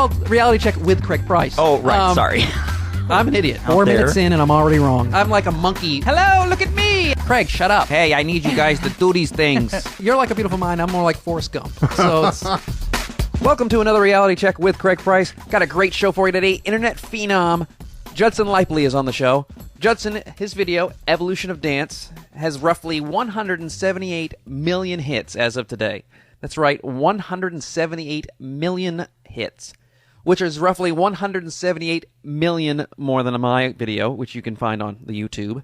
called Reality Check with Craig Price. Oh, right. Sorry. I'm an idiot. 4 minutes in and I'm already wrong. I'm like a monkey. Hello, look at me. Craig, shut up. Hey, I need you guys to do these things. You're like a beautiful mind. I'm more like Forrest Gump. So it's... Welcome to another Reality Check with Craig Price. Got a great show for you today. Internet phenom Judson Laipply is on the show. Judson, his video, Evolution of Dance, has roughly 178 million hits as of today. That's right, 178 million hits, which is roughly 178 million more than my video, which you can find on the YouTube.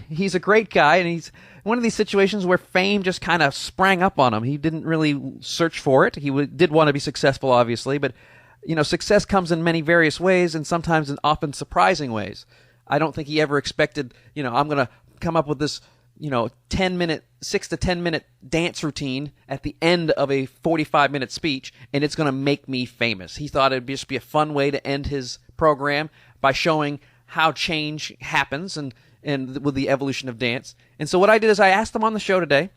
He's a great guy, and he's one of these situations where fame just kind of sprang up on him. He didn't really search for it. He did want to be successful, obviously, but success comes in many various ways, and sometimes in often surprising ways. I don't think he ever expected, I'm going to come up with this, 6 to 10 minute dance routine at the end of a 45-minute speech, and it's going to make me famous. He thought it'd just be a fun way to end his program by showing how change happens and with the evolution of dance. And so what I did is I asked him on the show today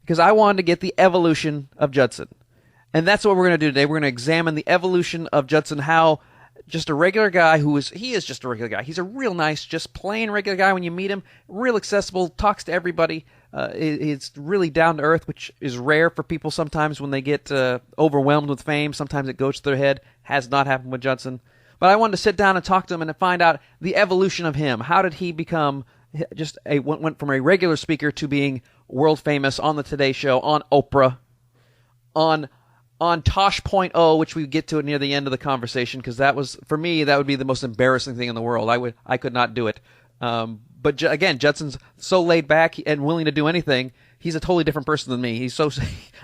because I wanted to get the evolution of Judson. And that's what we're going to do today. We're going to examine the evolution of Judson, how just a regular guy he is just a regular guy. He's a real nice, just plain regular guy when you meet him, real accessible, talks to everybody. He's really down to earth, which is rare for people sometimes when they get overwhelmed with fame. Sometimes it goes to their head. Has not happened with Judson. But I wanted to sit down and talk to him and find out the evolution of him. How did he become went from a regular speaker to being world famous on the Today Show, on Oprah, on Tosh.0, which we get to near the end of the conversation, because that was, for me, that would be the most embarrassing thing in the world. I could not do it. But again, Judson's so laid back and willing to do anything. He's a totally different person than me.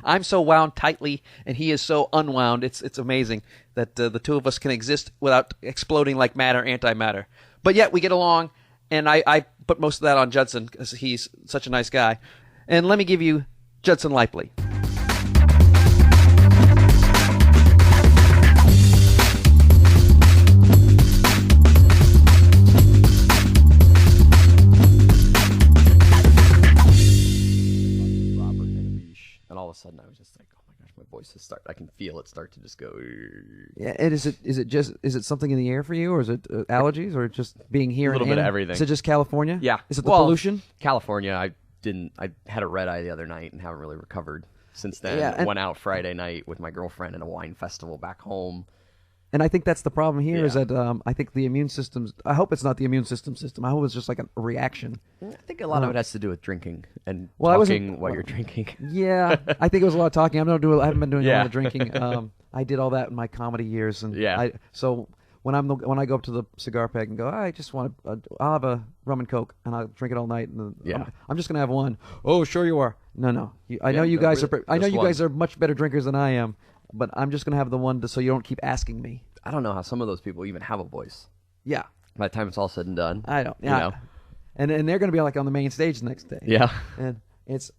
I'm so wound tightly, and he is so unwound. It's amazing that the two of us can exist without exploding like matter, antimatter. But yet we get along, and I put most of that on Judson because he's such a nice guy. And let me give you Judson Laipply. All of a sudden I was just like, oh my gosh, my voice is I can feel it start to just go. Yeah, and is it something in the air for you, or is it allergies, or just being here? A little bit of everything. Is it just California? Yeah. Is it the pollution? California. I had a red eye the other night and haven't really recovered since then. Yeah, went out Friday night with my girlfriend in a wine festival back home. And I think that's the problem here is that I think the immune system's... I hope it's not the immune system. I hope it's just like a reaction. I think a lot of it has to do with drinking and talking while you're drinking. Yeah, I think it was a lot of talking. I haven't been doing a lot of drinking. I did all that in my comedy years. And so when I go up to the cigar peg and go, I just want I'll have a rum and coke, and I'll drink it all night. And I'm just going to have one. Oh, sure you are. No. I know you guys are much better drinkers than I am. But I'm just going to have the one so you don't keep asking me. I don't know how some of those people even have a voice. Yeah. By the time it's all said and done. I don't. Yeah. And they're going to be like on the main stage the next day. Yeah. And it's...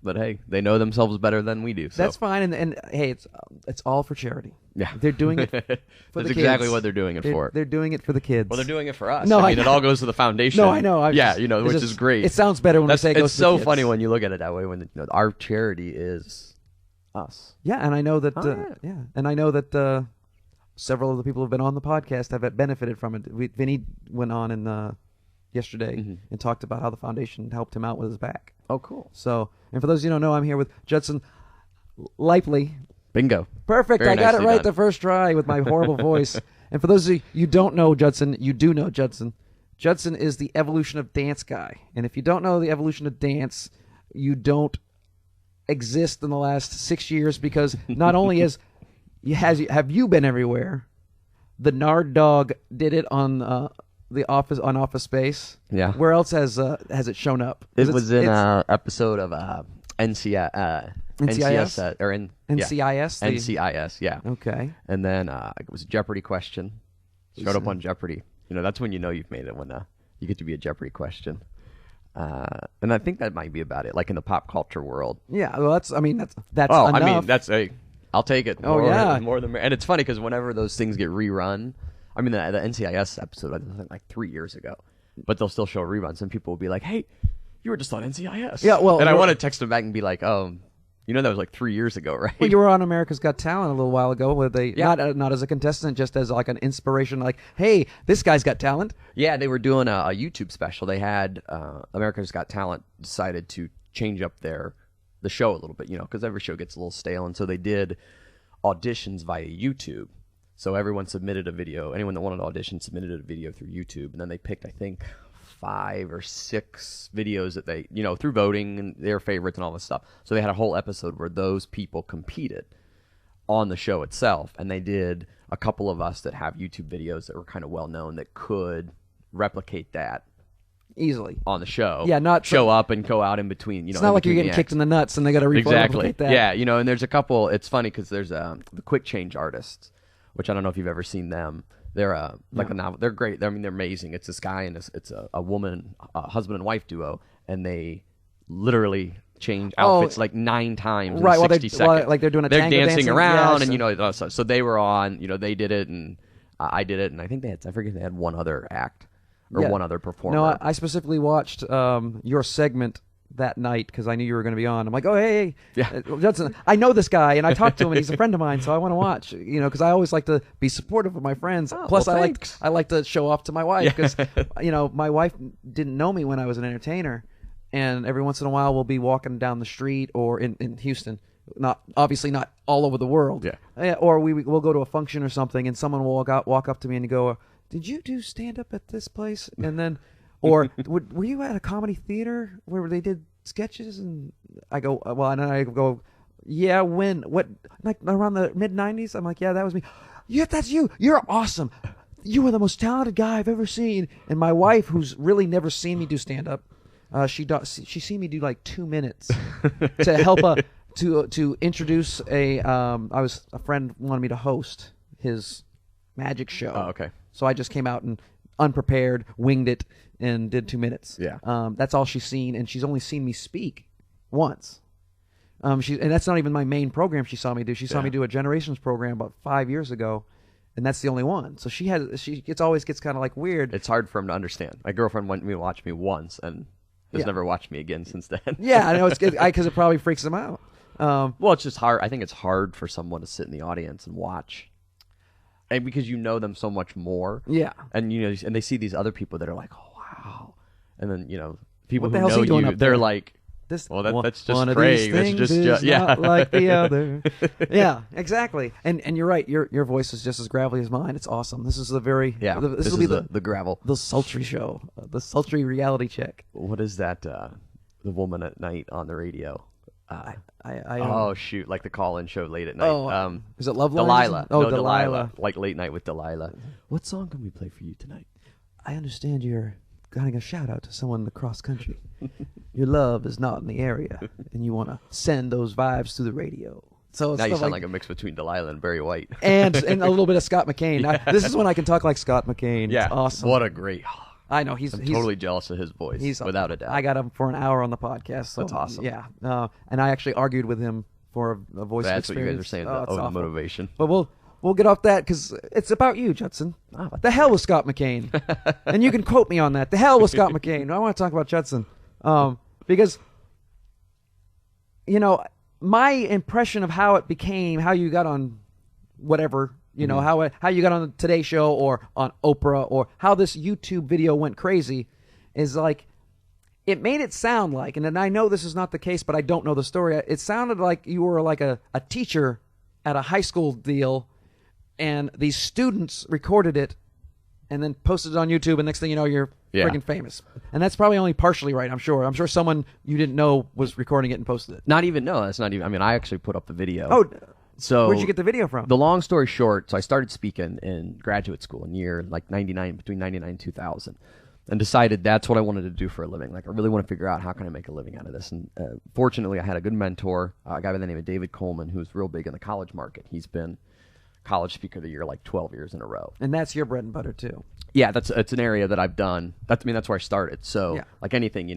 But hey, they know themselves better than we do. So. That's fine. And hey, it's all for charity. Yeah. They're doing it for the kids. That's exactly what they're doing it for. They're doing it for the kids. Well, they're doing it for us. No, I mean, it all goes to the foundation. No, I know. Which is great. It sounds better when we say it goes to the kids. It's so funny when you look at it that way, when our charity is... us. Yeah, and I know that. And I know that several of the people who've been on the podcast have benefited from it. Vinny went on yesterday and talked about how the foundation helped him out with his back. Oh, cool. So, and for those of you who don't know, I'm here with Judson Laipply. Bingo. Perfect. I got it right the first try with my horrible voice. And for those of you who don't know Judson, you do know Judson. Judson is the evolution of dance guy, and if you don't know the evolution of dance, you don't exist in the last 6 years, because not only have you been everywhere, the Nard Dog did it on Office Space. Yeah. Where else has it shown up? It was in an episode of NCIS. NCIS, yeah. Okay. And then it was a Jeopardy question. Showed up on Jeopardy. That's when you know you've made it, when you get to be a Jeopardy question. And I think that might be about it, like in the pop culture world. Yeah, well, that's enough. I mean, I'll take it. More than, and it's funny because whenever those things get rerun, I mean, the NCIS episode, I think like 3 years ago, but they'll still show reruns, and people will be like, "Hey, you were just on NCIS." Yeah, well, and I want to text them back and be like, "Oh, You know, that was like 3 years ago, right? Well, you were on America's Got Talent a little while ago, where they not as a contestant, just as like an inspiration. Like, hey, this guy's got talent. Yeah, they were doing a YouTube special. They had America's Got Talent decided to change up the show a little bit, because every show gets a little stale, and so they did auditions via YouTube. So everyone submitted a video. Anyone that wanted to audition submitted a video through YouTube, and then they picked, I think, 5 or 6 videos that they, through voting and their favorites and all this stuff. So they had a whole episode where those people competed on the show itself, and they did a couple of us that have YouTube videos that were kind of well known that could replicate that easily on the show. Yeah, not show up and go out in between. It's not like you're getting kicked in the nuts and they got to replicate that. Yeah, and there's a couple. It's funny because there's the Quick Change artists, which I don't know if you've ever seen them. They're a novel. They're great. They're amazing. It's this guy and it's a woman, a husband and wife duo, and they literally change outfits like 9 times in 60 seconds. Like they're doing a they're tango dancing around, and so they were on. They did it, and I did it, and I think I forget they had one other act or one other performer. No, I specifically watched your segment that night because I knew you were going to be on. I'm like, oh, hey, Judson, I know this guy, and I talked to him, and he's a friend of mine, so I want to watch, because I always like to be supportive of my friends. Plus, I like to show off to my wife because, my wife didn't know me when I was an entertainer, and every once in a while we'll be walking down the street or in Houston, obviously not all over the world, or we'll go to a function or something, and someone will walk up to me and go, did you do stand-up at this place? And then... Or were you at a comedy theater where they did sketches? And I go, well, and then I go, yeah, when? What? Like around the mid-'90s? I'm like, yeah, that was me. Yeah, that's you. You're awesome. You are the most talented guy I've ever seen. And my wife, who's really never seen me do stand-up, she's seen me do like 2 minutes to help to introduce a friend wanted me to host his magic show. Oh, okay. So I just came out and unprepared, winged it, and did 2 minutes. Yeah. That's all she's seen, and she's only seen me speak once. And that's not even my main program she saw me do. She saw me do a Generations program about 5 years ago, and that's the only one. So she always gets kind of like weird. It's hard for him to understand. My girlfriend went me to watch me once, and has never watched me again since then. Yeah, I know, it's because it probably freaks him out. Well, it's just hard. I think it's hard for someone to sit in the audience and watch. And because you know them so much more. Yeah. And and they see these other people that are like, oh wow. And then, people what the who hell's he know doing you, up they're there? like, that's just one Craig. Of these That's things is not like the other. Yeah, exactly. And you're right. Your voice is just as gravelly as mine. It's awesome. This is the very This will be the gravel, the sultry show, the sultry reality check. What is that? The woman at night on the radio. I shoot! Like the call-in show late at night. Oh, is it Love Lines? Delilah? Oh, no, Delilah. Like late night with Delilah. What song can we play for you tonight? I understand you're getting a shout out to someone across country. Your love is not in the area, and you want to send those vibes through the radio. So now you sound like a mix between Delilah and Barry White, and a little bit of Scott McCain. This is when I can talk like Scott McCain. Yeah, it's awesome. What a great. I know I'm totally jealous of his voice. He's without a doubt. I got him for an hour on the podcast. So, that's awesome. Yeah, and I actually argued with him for a voice. That's experience. what you guys are saying. The motivation. But we'll get off that because it's about you, Judson. The hell with Scott McCain, and you can quote me on that. The hell with Scott McCain. I want to talk about Judson because my impression of how it became, how you got on whatever. How you got on the Today Show or on Oprah or how this YouTube video went crazy is like, it made it sound like, and I know this is not the case, but I don't know the story. It sounded like you were like a teacher at a high school deal, and these students recorded it and then posted it on YouTube, and next thing you know, you're freaking famous. And that's probably only partially right, I'm sure. I'm sure someone you didn't know was recording it and posted it. That's not even. I mean, I actually put up the video. Oh, so where'd you get the video from? The long story short, so I started speaking in graduate school in year like 99, between 99 and 2000, and decided that's what I wanted to do for a living. Like, I really want to figure out how can I make a living out of this. And fortunately, I had a good mentor, a guy by the name of David Coleman, who's real big in the college market. He's been College Speaker of the Year like 12 years in a row. And that's your bread and butter too. Yeah, it's an area that I've done. That's where I started. So like anything,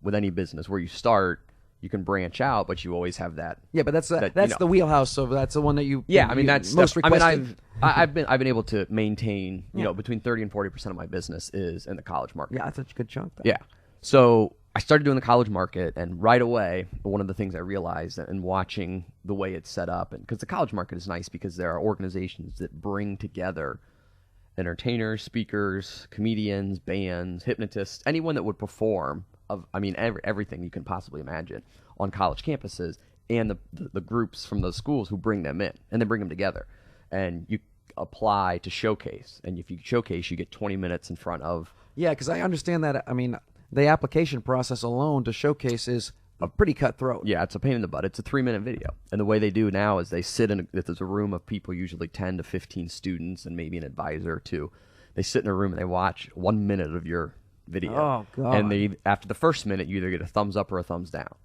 with any business where you start, you can branch out, but you always have that. Yeah, but that's the wheelhouse. So that's the one that you. Yeah, I mean that's most requested. I've been able to maintain between 30 and 40% of my business is in the college market. Yeah, that's a good chunk. Yeah, so I started doing the college market, and right away, one of the things I realized and watching the way it's set up, and because the college market is nice because there are organizations that bring together entertainers, speakers, comedians, bands, hypnotists, anyone that would perform everything you can possibly imagine on college campuses, and the groups from those schools who bring them in, and they bring them together, and you apply to showcase, and if you showcase, you get 20 minutes in front of. Yeah, because I understand that. I mean, the application process alone to showcase is a pretty cutthroat. Yeah, it's a pain in the butt. It's a 3-minute video. And the way they do now is they sit if there's a room of people, usually 10 to 15 students and maybe an advisor or two. They sit in a room and they watch 1 minute of your video. Oh, God. And after the first minute, you either get a thumbs up or a thumbs down.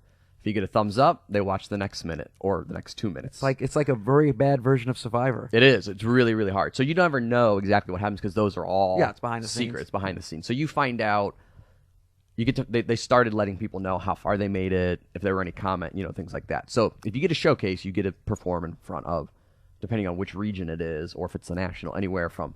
If you get a thumbs up, they watch the next minute or the next 2 minutes. It's like a very bad version of Survivor. It is. It's really, really hard. So you never know exactly what happens because those are all it's behind the secrets, scenes. Behind the scenes. So you find out. They started letting people know how far they made it, if there were any comment, things like that. So if you get a showcase, you get to perform in front of, depending on which region it is, or if it's the national, anywhere from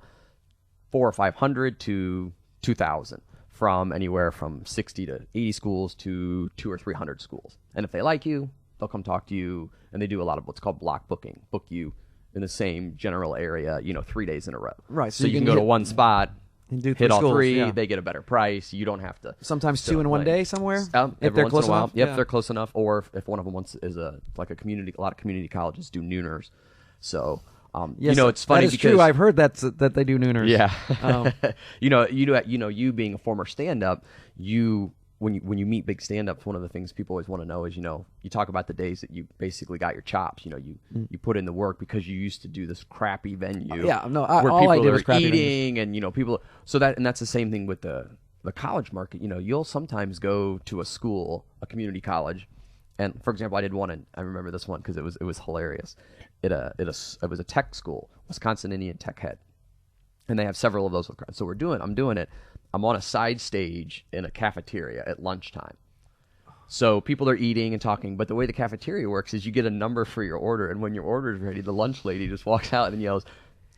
400 or 500 to 2,000, from anywhere from 60 to 80 schools to 200 or 300 schools. And if they like you, they'll come talk to you, and they do a lot of what's called block booking, book you in the same general area, 3 days in a row. Right. So you can go to one spot. And do hit all schools, three, yeah. They get a better price. You don't have to. Sometimes 2 in one day somewhere. If they're close enough. Yep, they're close enough. Or if one of them is a community. A lot of community colleges do nooners. So yes, it's funny that is because true. I've heard that they do nooners. Yeah. You being a former stand-up, when you meet big stand-ups, one of the things people always want to know is, you talk about the days that you basically got your chops. You put in the work because you used to do this crappy venue. Yeah, no, where all people I did are was crappy eating, and people. So that's the same thing with the college market. You'll sometimes go to a school, a community college, and for example, I did one, and I remember this one because it was hilarious. It was a tech school, Wisconsin Indian Tech Head, and they have several of those. So I'm doing it. I'm on a side stage in a cafeteria at lunchtime. So people are eating and talking, but the way the cafeteria works is you get a number for your order, and when your order is ready, the lunch lady just walks out and yells,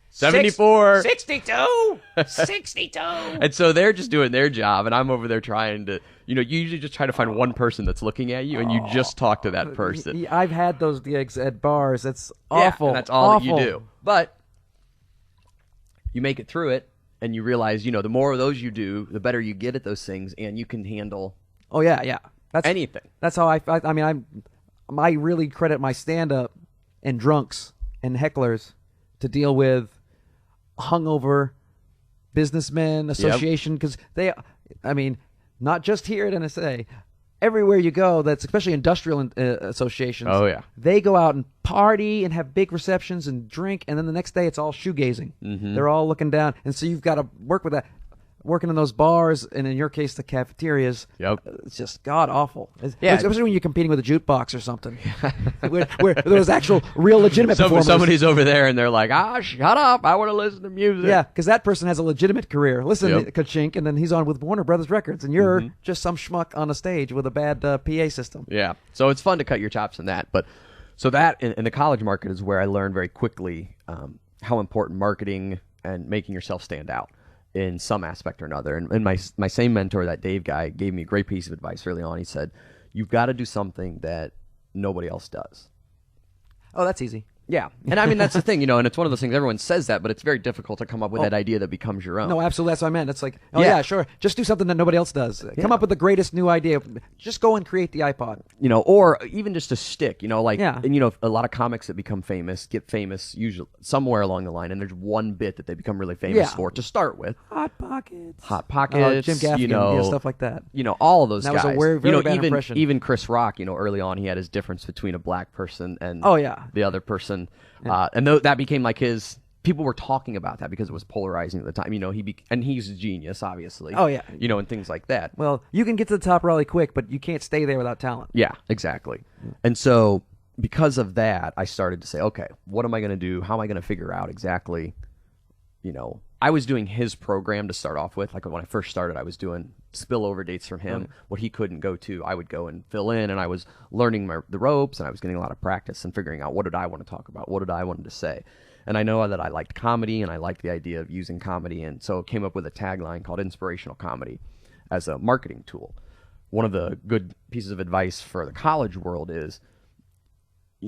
74! 62! 62! And so they're just doing their job, and I'm over there trying to, you usually just try to find one person that's looking at you, and you just talk to that person. I've had those gigs at bars. That's awful. Yeah, and that's all awful. that you do. But you make it through it, and you realize, the more of those you do, the better you get at those things, and you can handle That's anything. That's how I really credit my stand-up and drunks and hecklers to deal with hungover businessmen association, because not just here at NSA, everywhere you go, that's especially industrial associations. Oh, yeah. They go out and party and have big receptions and drink, and then the next day it's all shoegazing. Mm-hmm. They're all looking down, and so you've got to work with that. Working in those bars, and in your case, the cafeterias. Yep. It's just god awful. Yeah. Especially when you're competing with a jukebox or something, where there was actual, real, legitimate performers. Somebody's over there, and they're like, shut up! I want to listen to music. Yeah, because that person has a legitimate career. Listen, Yep. Kachink, and then he's on with Warner Brothers Records, and you're just some schmuck on a stage with a bad PA system. Yeah. So it's fun to cut your chops in that. But so that in the college market is where I learned very quickly how important marketing and making yourself stand out in some aspect or another. And my same mentor, that Dave guy, gave me a great piece of advice early on. He said, you've got to do something that nobody else does. Oh, that's easy. Yeah. And that's the thing, and it's one of those things, everyone says that, but it's very difficult to come up with that idea that becomes your own. No, absolutely. That's what I meant. It's like, yeah, sure. Just do something that nobody else does. Come up with the greatest new idea. Just go and create the iPod. Or even just a stick, and a lot of comics that become famous get famous usually somewhere along the line, and there's one bit that they become really famous for to start with. Hot Pockets. Jim Gaffigan, stuff like that. All of those that guys. Was a very bad impression. Even Chris Rock, early on he had his difference between a black person and the other person. And that became like his. People were talking about that because it was polarizing at the time. And he's a genius, obviously. Oh yeah. And things like that. Well, you can get to the top really quick, but you can't stay there without talent. Yeah, exactly. And so because of that, I started to say, okay, what am I going to do? How am I going to figure out exactly? I was doing his program to start off with. Like when I first started, I was doing spillover dates from him. Right. What he couldn't go to, I would go and fill in, and I was learning the ropes, and I was getting a lot of practice and figuring out what did I want to talk about, what did I want to say. And I know that I liked comedy, and I liked the idea of using comedy, and so came up with a tagline called inspirational comedy as a marketing tool. one of the good pieces of advice for the college world is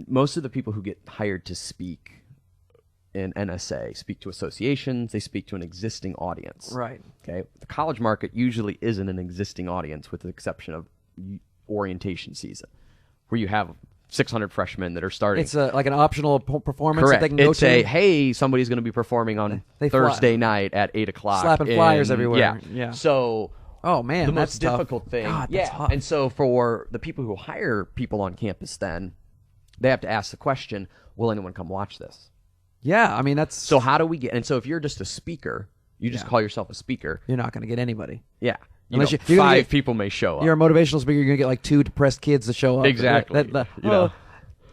most of the people who get hired to speak in NSA speak to associations, they speak to an existing audience. Right. Okay. The college market usually isn't an existing audience with the exception of orientation season, where you have 600 freshmen that are starting. It's like an optional performance Correct. that they can go It's to. hey, somebody's going to be performing on They fly. Thursday night at 8 o'clock. Slapping flyers everywhere. Yeah. Yeah. So Oh, man, the that's most tough. difficult thing. God, that's yeah. tough. And so for the people who hire people on campus, then they have to ask the question, will anyone come watch this? Yeah, I mean, that's... So how do we get... And so if you're just a speaker, you just call yourself a speaker. You're not going to get anybody. Yeah. Unless You're gonna five get- people may show up. You're a motivational speaker, you're going to get like 2 depressed kids to show up. Exactly. You know.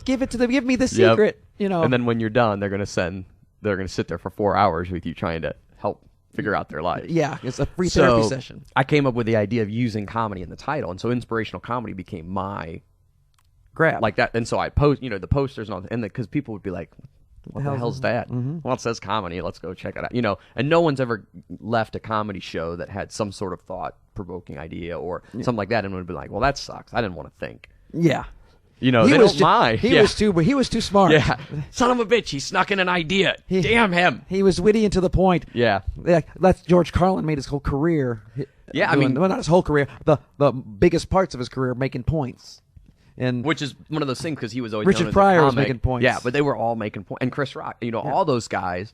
Give it to them. Give me the Yep. secret. You know. And then when you're done, they're going to sit there for 4 hours with you trying to help figure out their life. Yeah, it's a free therapy session. I came up with the idea of using comedy in the title, and so inspirational comedy became my Grab. like that. And so I post, the posters and all, and because people would be like, "What the hell's that?" Mm-hmm. Well, it says comedy. Let's go check it out. And no one's ever left a comedy show that had some sort of thought-provoking idea or something like that, and would be like, "Well, that sucks. I didn't want to think." Yeah. They don't mind. He was too smart. Yeah, son of a bitch. He snuck in an idea. Damn him. He was witty and to the point. Yeah. That's George Carlin made his whole career. Yeah, I mean, well, not his whole career. The biggest parts of his career making points. And Which is one of those things because he was always Richard known as Pryor a was comic. making points. Yeah, but they were all making points. And Chris Rock, all those guys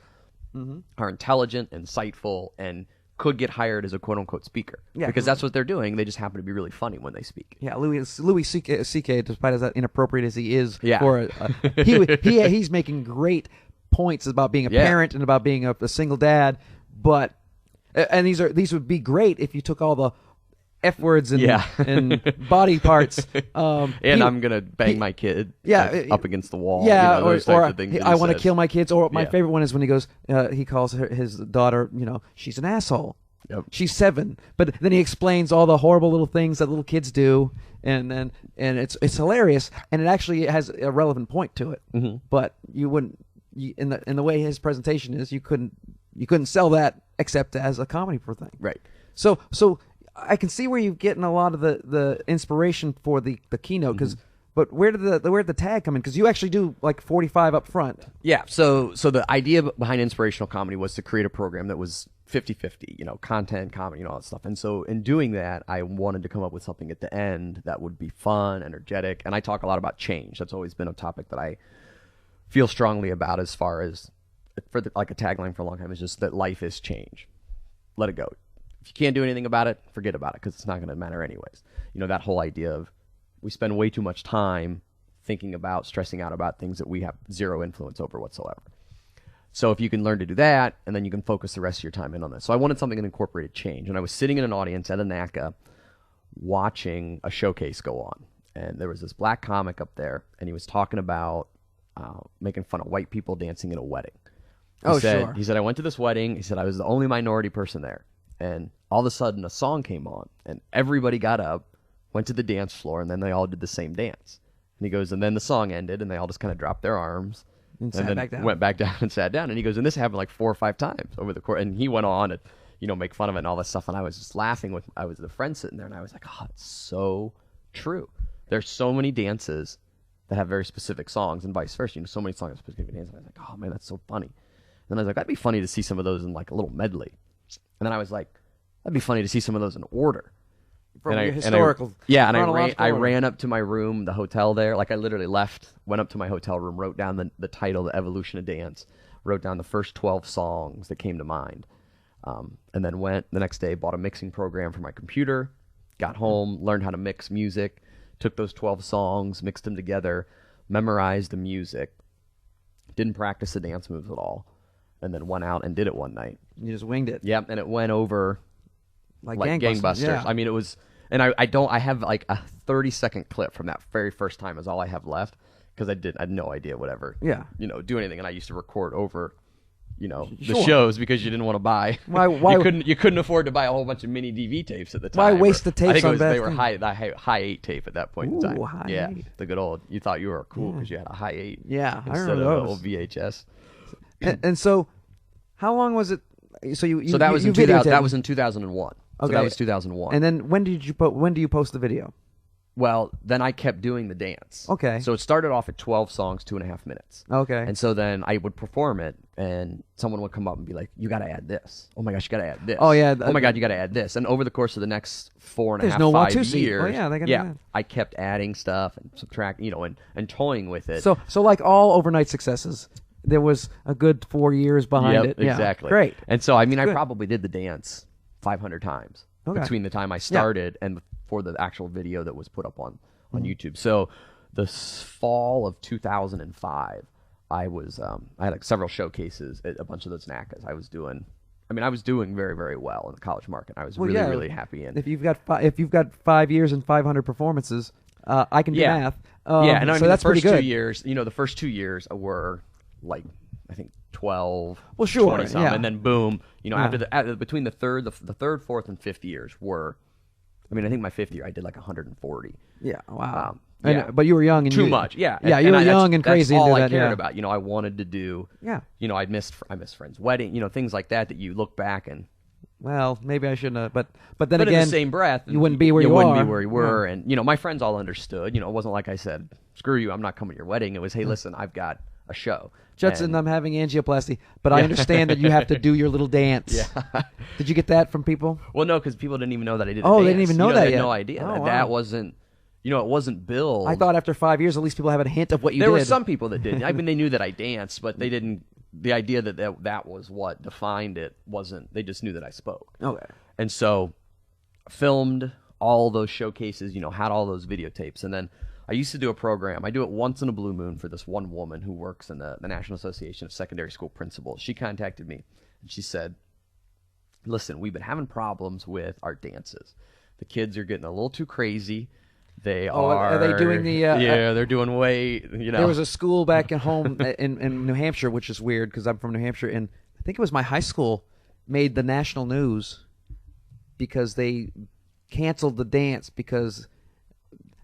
are intelligent, insightful, and could get hired as a quote-unquote speaker. Yeah, because that's what they're doing. They just happen to be really funny when they speak. yeah, Louis C.K., despite as inappropriate as he is, Yeah. for he's making great points about being a Yeah. parent and about being a single dad. But and these would be great if you took all the F words and Yeah. and body parts. And I'm going to bang my kid up against the wall. Yeah, those types of things that he I want to says. kill my kids. Or my Yeah. favorite one is when he goes, he calls his daughter, she's an asshole. Yep. She's 7, but then he explains all the horrible little things that little kids do, and it's hilarious, and it actually has a relevant point to it. Mm-hmm. But you wouldn't, in the way his presentation is, you couldn't sell that except as a comedy thing. Right. So I can see where you're getting a lot of the inspiration for the keynote, because. But where did the tag come in? Because you actually do like 45 up front. Yeah, so the idea behind inspirational comedy was to create a program that was 50-50, content, comedy, all that stuff. And so in doing that, I wanted to come up with something at the end that would be fun, energetic, and I talk a lot about change. That's always been a topic that I feel strongly about, as far as like a tagline for a long time is just that life is change. Let it go. If you can't do anything about it, forget about it, because it's not going to matter anyways. That whole idea of we spend way too much time thinking about, stressing out about things that we have zero influence over whatsoever. So if you can learn to do that, and then you can focus the rest of your time in on this. So I wanted something that incorporated change. And I was sitting in an audience at a NACA watching a showcase go on. And there was this black comic up there, and he was talking about making fun of white people dancing at a wedding. Sure. He said, I went to this wedding. He said, I was the only minority person there. And all of a sudden, a song came on, and everybody got up, went to the dance floor, and then they all did the same dance. And he goes, and then the song ended, and they all just kind of dropped their arms. And then back down. went back down and sat down. And he goes, and this happened like 4 or 5 times over the course. And he went on to, make fun of it and all this stuff. And I was just laughing I was the friend sitting there, and I was like, oh, it's so true. There's so many dances that have very specific songs, and vice versa. So many songs have specific dances. And I was like, oh man, that's so funny. And then I was like, that'd be funny to see some of those in like a little medley. And then I was like, that'd be funny to see some of those in order. From your historical. chronological I order. ran up to my room, the hotel there. Like I literally went up to my hotel room, wrote down the title, The Evolution of Dance, wrote down the first 12 songs that came to mind. And then went the next day, bought a mixing program for my computer, got home, learned how to mix music, took those 12 songs, mixed them together, memorized the music, didn't practice the dance moves at all, and then went out and did it one night. You just winged it. Yep, and it went over like gangbusters. Yeah. I mean, it was, and I have like a 30-second clip from that very first time is all I have left, because I had no idea whatever. Yeah. Do anything, and I used to record over, the Sure. shows, because you didn't want to buy. Why you couldn't afford to buy a whole bunch of mini DV tapes at the time. Why waste the tapes I think on bad they were things? high 8 tape at that point in time. Ooh, high yeah, 8. the good old. You thought you were cool because you had a high 8. Yeah, I instead remember of those. old VHS. And so, how long was it? So So that was in videotaped. that was in 2001. So that was 2001. And then when do you post the video? Well, then I kept doing the dance. Okay. So it started off at 12 songs, 2.5 minutes. Okay. And so then I would perform it, and someone would come up and be like, "You got to add this. Oh my gosh, you got to add this. Oh yeah. Oh my God, you got to add this." And over the course of the next 4.5, There's no 5 Watusi. years, Oh, yeah, they gotta do that. I kept adding stuff and subtracting, and toying with it. So like all overnight successes, there was a good 4 years behind it. Yeah. Exactly. Great. And so I mean, I probably did the dance 500 times between the time I started and for the actual video that was put up on YouTube. So the fall of 2005, I had like several showcases at a bunch of those NACAs. I was doing very, very well in the college market. I was really happy. And if you've got 5 years and 500 performances, I can do math. And I mean, so that's the first pretty good. 2 years, the first 2 years were like, I think 12, well, sure, 20 some, and then boom, after between the third, fourth, and fifth years were, I mean, I think my fifth year I did like 140. Yeah, wow. Yeah. But you were young and too much. Yeah, yeah, you were young and crazy. That's all and I that, cared about. I wanted to do. Yeah. I missed friends' wedding. Things like that you look back and. Well, maybe I shouldn't have, but then in again, the same breath, you wouldn't be where you wouldn't are. be where you were, and my friends all understood. It wasn't like I said, "Screw you, I'm not coming to your wedding." It was, "Hey, listen, I've got a show." Judson, I'm having angioplasty, but I understand that you have to do your little dance. Yeah. Did you get that from people? Well, no, because people didn't even know that I did. Oh, they didn't even know that they had yet. no idea. Oh, That wow. wasn't. It wasn't billed. I thought after 5 years, at least people have a hint of what you There did. were some people that did. I mean, they knew that I danced, but they didn't. The idea that was what defined it wasn't. They just knew that I spoke. Okay. And so, filmed all those showcases. Had all those videotapes, and then I used to do a program. I do it once in a blue moon for this one woman who works in the National Association of Secondary School Principals. She contacted me, and she said, "Listen, we've been having problems with our dances. The kids are getting a little too crazy. Are they doing the? Yeah, they're doing way. There was a school back at home in New Hampshire, which is weird because I'm from New Hampshire, and I think it was my high school made the national news because they canceled the dance because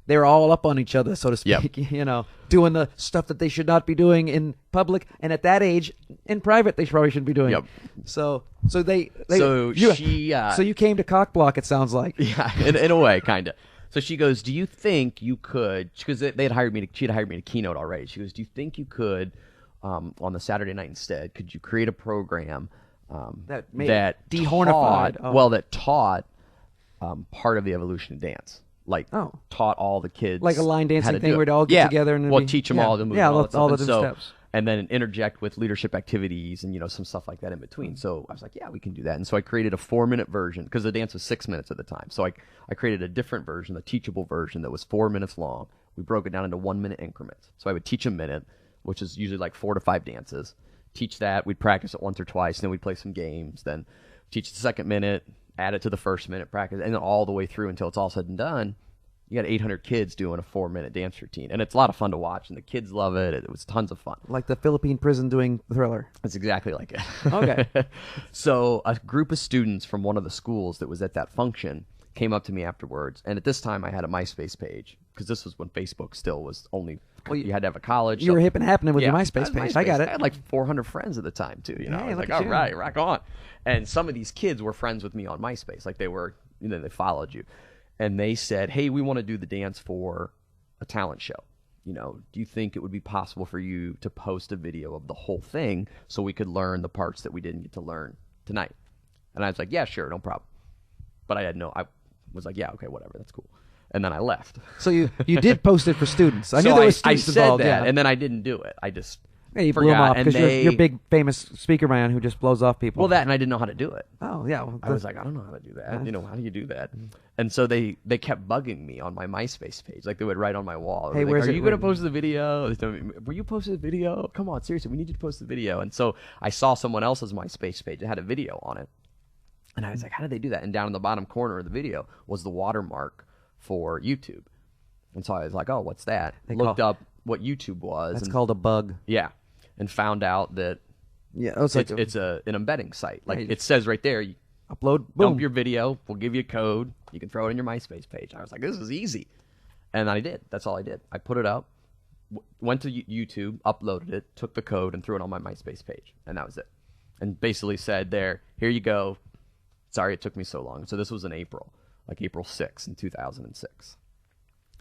they were all up on each other, so to speak. Yep. Doing the stuff that they should not be doing in public, and at that age, in private, they probably shouldn't be doing. Yep. So you came to cock block. It sounds like. Yeah, in a way, kind of. So she goes, "Do you think you could?" Because they had hired me. She had hired me to keynote already. She goes, "Do you think you could, on the Saturday night instead? Could you create a program that dehornified? That taught part of the evolution of dance, like taught all the kids, like a line how dancing to thing do where they all get together and teach them all the moves, all the different steps." And then interject with leadership activities and some stuff like that in between. So I was like, yeah, we can do that. And so I created a 4-minute version because the dance was 6 minutes at the time. So I created a different version, a teachable version that was 4 minutes long. We broke it down into 1-minute increments. So I would teach a minute, which is usually like 4 to 5 dances. Teach that. We'd practice it once or twice. Then we'd play some games. Then teach the second minute, add it to the first minute, practice, and then all the way through until it's all said and done. You got 800 kids doing a 4-minute dance routine, and it's a lot of fun to watch, and the kids love it. It was tons of fun. Like the Philippine prison doing Thriller. That's exactly like it. Okay. So a group of students from one of the schools that was at that function came up to me afterwards, and at this time I had a MySpace page because this was when Facebook still was only. Well, you had to have a college. You were hip and happening with your I MySpace had page. I got it. I had like 400 friends at the time too. I was like, all you. right, rock on. And some of these kids were friends with me on MySpace. Like they were, they followed you. And they said, hey, we want to do the dance for a talent show. Do you think it would be possible for you to post a video of the whole thing so we could learn the parts that we didn't get to learn tonight? And I was like, yeah, sure, no problem. But I was like, yeah, okay, whatever, that's cool. And then I left. So you did post it for students. I knew there was students involved. I said that, yeah. and then I didn't do it. I just you blew them forgot. off because you're a big famous speaker man who just blows off people. Well, that, and I didn't know how to do it. Oh, yeah. I was like, I don't know how to do that. How do you do that? And so they kept bugging me on my MySpace page. Like they would write on my wall. Hey, are you going to post the video? They told me, were you posting the video? Come on, seriously, we need you to post the video. And so I saw someone else's MySpace page that had a video on it. And I was like, how did they do that? And down in the bottom corner of the video was the watermark for YouTube. And so I was like, oh, what's that? Looked up what YouTube was. That's called a bug. Yeah. And found out that it's an embedding site. Like it says right there, you upload, boom. Dump your video, we'll give you a code, you can throw it in your MySpace page. I was like, this is easy. And I did. That's all I did. I put it up, went to YouTube, uploaded it, took the code, and threw it on my MySpace page. And that was it. And basically said here you go, Sorry it took me so long. So this was in April, like April 6th in 2006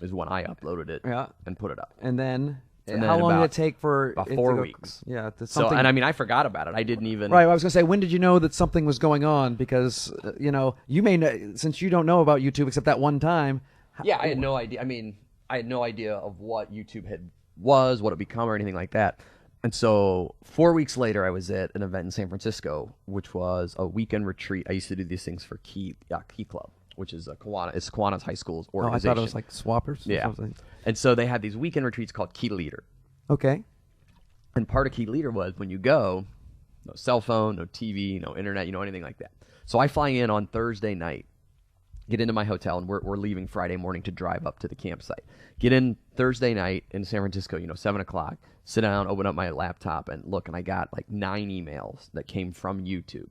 is when I uploaded it and put it up. And then And how then long did about- it take for About it 4 to go- weeks. Yeah. So, and I mean, I forgot about it. I didn't even. Right. I was going to say, when did you know that something was going on? Because, you may know, since you don't know about YouTube except that one time. Yeah, I had no idea. I mean, I had no idea of what YouTube was, what it become, or anything like that. And so 4 weeks later, I was at an event in San Francisco, which was a weekend retreat. I used to do these things for Key Club, which is it's Kiwanis High School's organization. I thought it was like Swappers or Yeah. something. And so they had these weekend retreats called Key Leader. Okay. And part of Key Leader was when you go, no cell phone, no TV, no internet, anything like that. So I fly in on Thursday night, get into my hotel, and we're leaving Friday morning to drive up to the campsite. Get in Thursday night in San Francisco, 7 o'clock, sit down, open up my laptop, and look, and I got like 9 emails that came from YouTube.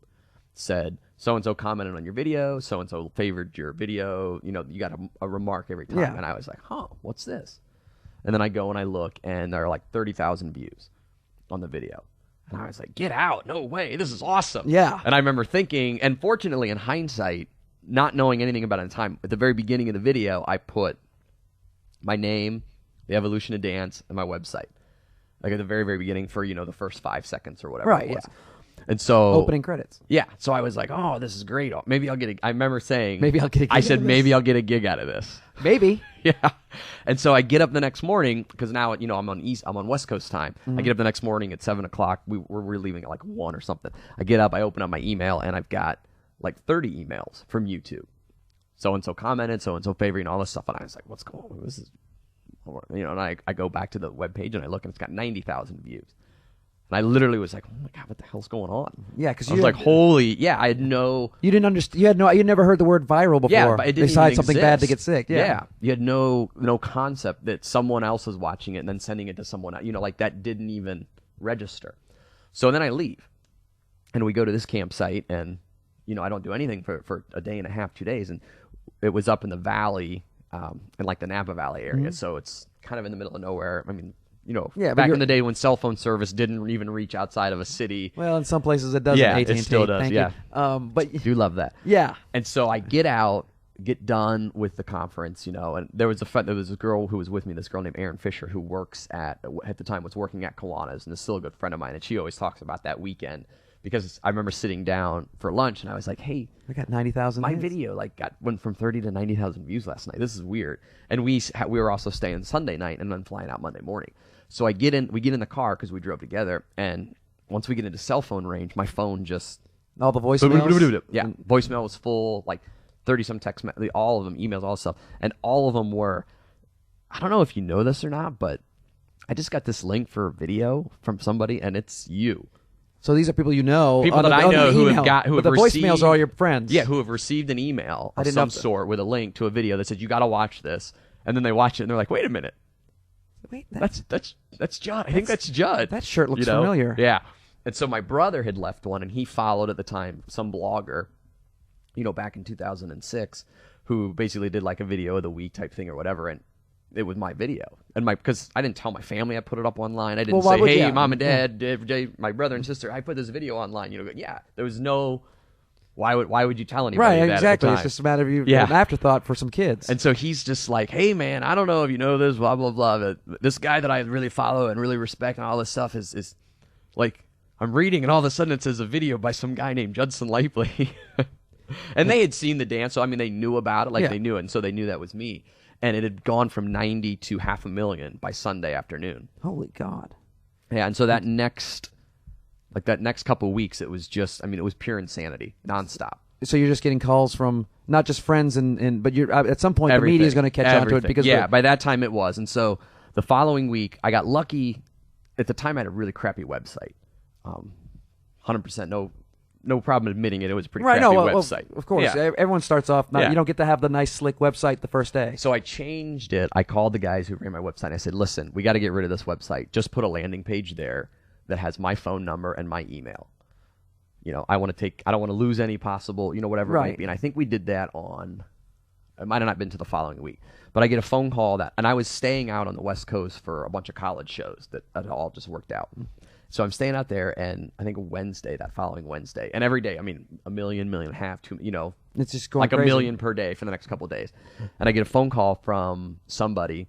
Said, so-and-so commented on your video, so-and-so favored your video, you got a remark every time. Yeah. And I was like, what's this? And then I go and I look, and there are like 30,000 views on the video. And I was like, get out, no way, this is awesome. Yeah. And I remember thinking, and fortunately in hindsight, not knowing anything about it at the time, at the very beginning of the video, I put my name, the Evolution of Dance, and my website. Like at the very, very beginning for, the first 5 seconds or whatever Right, it was. yeah. And so Opening credits. yeah, so I was like, "Oh, this is great. Maybe I'll get I remember saying, Maybe I'll get a gig I said, out of maybe this." I'll get a gig out of this. Maybe. Yeah. And so I get up the next morning because now, I'm on West Coast time. I get up the next morning at 7 o'clock. We're leaving at like 1 or something. I get up, I open up my email, and I've got like 30 emails from YouTube. So-and-so commented, so-and-so favored, and all this stuff. And I was like, what's going on? This is, and I go back to the webpage and I look, and it's got 90,000 views. And I literally was like, oh my God, what the hell's going on? Yeah, because I was like, I had no... You didn't understand. You never heard the word viral before. Yeah, but it didn't besides even something exist. bad to get sick. Yeah. You had no concept that someone else was watching it and then sending it to someone else. Like that didn't even register. So then I leave, and we go to this campsite, and I don't do anything for a day and a half, 2 days, and it was up in the valley, in like the Napa Valley area. So it's kind of in the middle of nowhere. I mean, Yeah, but back in the day when cell phone service didn't even reach outside of a city. Well, in some places it doesn't. Yeah, AT&T, it still does. thank Yeah. you. But I do love that. yeah. And so I get done with the conference, and there was a girl who was with me, this girl named Erin Fisher, who works at the time was working at Kiwanis, and is still a good friend of mine, and she always talks about that weekend because I remember sitting down for lunch, and I was like, hey, I got 90,000 my hits. video went from 30 to 90,000 views last night. This is weird. And we were also staying Sunday night and then flying out Monday morning. So we get in the car because we drove together, and once we get into cell phone range, my phone just All the voicemails. yeah, voicemail was full, like 30-some text, all of them, emails, all this stuff, and all of them were. I don't know if you know this or not, but I just got this link for a video from somebody, and it's you. So these are people you know. People on that the- I on the know who email. have But the received, voicemails are all your friends. Yeah, who have received an email I of didn't some know that. sort with a link to a video that said you got to watch this, and then they watch it and they're like, wait a minute. Wait, That's Judd. I think that's Judd. that shirt looks familiar. Yeah. And so my brother had left one, and he followed at the time some blogger, back in 2006, who basically did like a video of the week type thing or whatever, and it was my video. And because I didn't tell my family I put it up online. I didn't Well, why say, would hey, you? mom and dad, my brother and sister, I put this video online. Yeah, there was no. Why would you tell anybody Right, that exactly. At the It's time? just a matter of an afterthought for some kids. And so he's just like, hey, man, I don't know if you know this, blah, blah, blah. But this guy that I really follow and really respect and all this stuff is like, I'm reading and all of a sudden it says a video by some guy named Judson Laipply. And they had seen the dance, so I mean, they knew about it, they knew it, and so they knew that was me. And it had gone from 90 to 500,000 by Sunday afternoon. Holy God. Yeah, and so that next couple of weeks, it was just, it was pure insanity, nonstop. So you're just getting calls from not just friends, but you're at some point the media is going to catch on to it because by that time it was. And so the following week, I got lucky. At the time, I had a really crappy website. 100% no problem admitting it. It was a pretty crappy website. Of course, Yeah. everyone starts off. You don't get to have the nice slick website the first day. So I changed it. I called the guys who ran my website. And I said, listen, we got to get rid of this website. Just put a landing page there that has my phone number and my email. I don't want to lose any possible, whatever it Right. might be. And I think we did that it might have not been to the following week, but I get a phone call and I was staying out on the West Coast for a bunch of college shows that all just worked out. So I'm staying out there, and I think that following Wednesday, and every day, I mean, a million and a half, 2, It's just going like crazy. a million per day for the next couple of days. And I get a phone call from somebody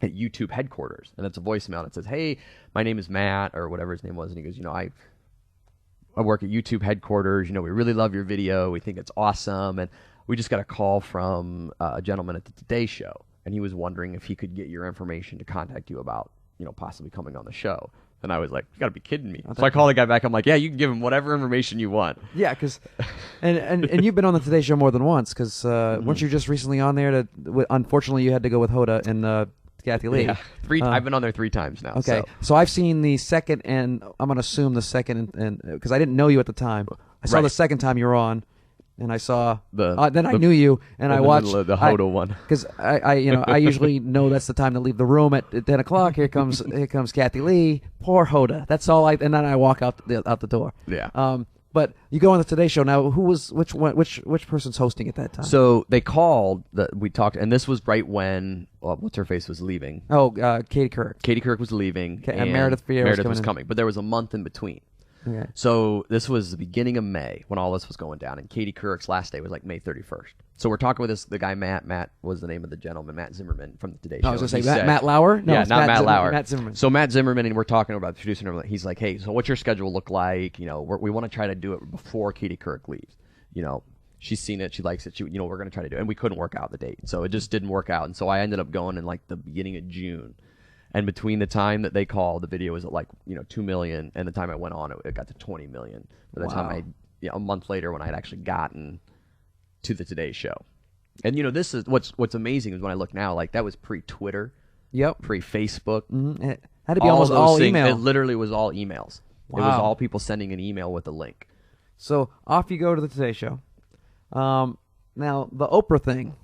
at YouTube headquarters, and it's a voicemail, and it says, "Hey, my name is Matt," or whatever his name was, and he goes, I work at YouTube headquarters. We really love your video. We think it's awesome, and we just got a call from a gentleman at the Today Show, and he was wondering if he could get your information to contact you about, possibly coming on the show. And I was like, "You got to be kidding me!" So I call the guy back. I'm like, "Yeah, you can give him whatever information you want." Yeah, because and you've been on the Today Show more than once, because weren't you just recently on there? Unfortunately, you had to go with Hoda and Kathy Lee. Yeah, I've been on there 3 times now. Okay, so I've seen the second, and I'm going to assume the second, and because I didn't know you at the time. I saw the second time you were on, and I saw then I knew you, and I watched the Hoda one, because I usually know that's the time to leave the room at 10 o'clock. Here comes Kathy Lee. Poor Hoda. That's all and then I walk out the door. Yeah. But you go on the Today Show now. Who was which person's hosting at that time? So they called. We talked, and this was right when what's her face was leaving. Oh, Katie Couric. Katie Couric was leaving, and Meredith Vieira was coming, but there was a month in between. Okay. So this was the beginning of May when all this was going down, and Katie Couric's last day was like May 31st. So we're talking with the guy Matt. Matt was the name of the gentleman, Matt Zimmerman from the Today Show. I was going to say Matt Lauer? No, yeah, not Matt Lauer. Matt Zimmerman. So Matt Zimmerman, and we're talking about the producer, and he's like, "Hey, so what's your schedule look like? We want to try to do it before Katie Couric leaves. She's seen it, she likes it. We're going to try to do it." And we couldn't work out the date, so it just didn't work out. And so I ended up going in like the beginning of June. And between the time that they called, the video was at like 2 million, and the time I went on, it got to 20 million. By the time a month later, when I had actually gotten to the Today Show, and this is what's amazing is when I look now, like that was pre-Twitter, pre-Facebook. Mm-hmm. It had to be almost all email. It literally was all emails. Wow. It was all people sending an email with a link. So off you go to the Today Show. Now the Oprah thing.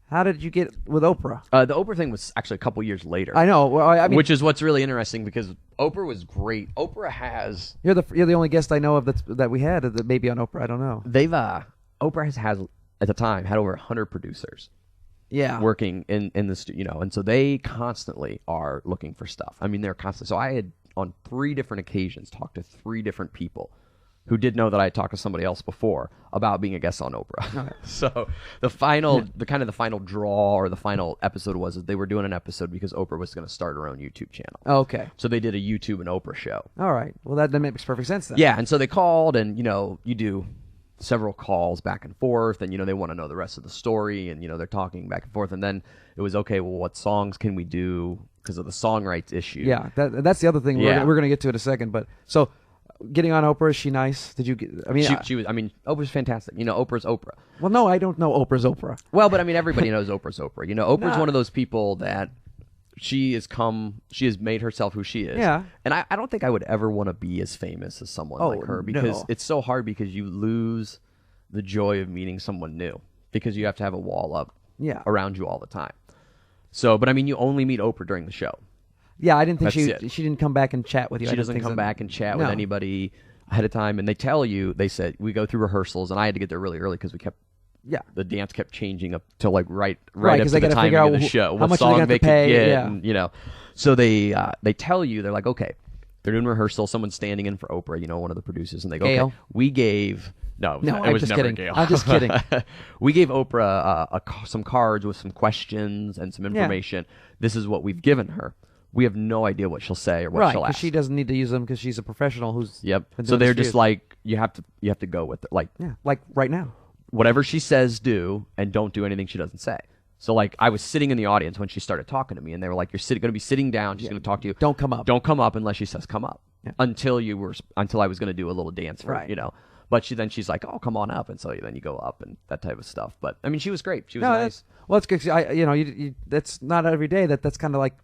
How did you get with Oprah? The Oprah thing was actually a couple years later. I know. Well, I mean, which is what's really interesting because Oprah was great. Oprah has. You're the only guest I know of that we had that maybe on Oprah. I don't know. Oprah has at the time had over 100 producers. Yeah. Working in the studio, and so they constantly are looking for stuff. I mean, they're constantly. So I had on 3 different occasions talked to 3 different people who did know that I had talked to somebody else before about being a guest on Oprah. Okay. So the final draw or the final episode was that they were doing an episode because Oprah was going to start her own YouTube channel. Okay. So they did a YouTube and Oprah show. All right. Well, that makes perfect sense then. Yeah, and so they called, and you do several calls back and forth, and they want to know the rest of the story, and they're talking back and forth, and then it was okay. Well, what songs can we do because of the song rights issue? Yeah, that's the other thing. Yeah. We're going to get to it in a second, but so. Getting on Oprah, is she nice? Did you get? I mean, she was. I mean, Oprah's fantastic. Oprah's Oprah. Well, no, I don't know Oprah's Oprah. Well, but I mean, everybody knows Oprah's Oprah. Oprah's one of those people that she has made herself who she is. Yeah. And I don't think I would ever want to be as famous as someone like her because it's so hard because you lose the joy of meeting someone new because you have to have a wall up around you all the time. So, but I mean, you only meet Oprah during the show. Yeah, I didn't think she didn't come back and chat with you. She doesn't come back and chat with anybody ahead of time. And they said, we go through rehearsals, and I had to get there really early because the dance kept changing up to like right up to the timing of the show. How what much song they they could pay, get, and, so they tell you, they're like, okay, they're doing rehearsal, someone's standing in for Oprah, one of the producers, and they go, Gail. okay, we gave... No, it I'm was just never kidding. Gail. I'm just kidding. We gave Oprah some cards with some questions and some information. This is what we've given her. We have no idea what she'll say or what she'll ask. Right, because she doesn't need to use them because she's a professional who's Yep. been So doing they're this just for like, you have to go with it. Like right now. Whatever she says, do, and don't do anything she doesn't say. So like I was sitting in the audience when she started talking to me, and they were like, "You're going to be sitting down. She's going to talk to you. Don't come up. Don't come up unless she says come up. Yeah. Until I was going to do a little dance for her, But she's like, "Oh, come on up," and so then you go up and that type of stuff. But I mean, she was great. She was nice. Well, it's good. That's not every day that's kind of like.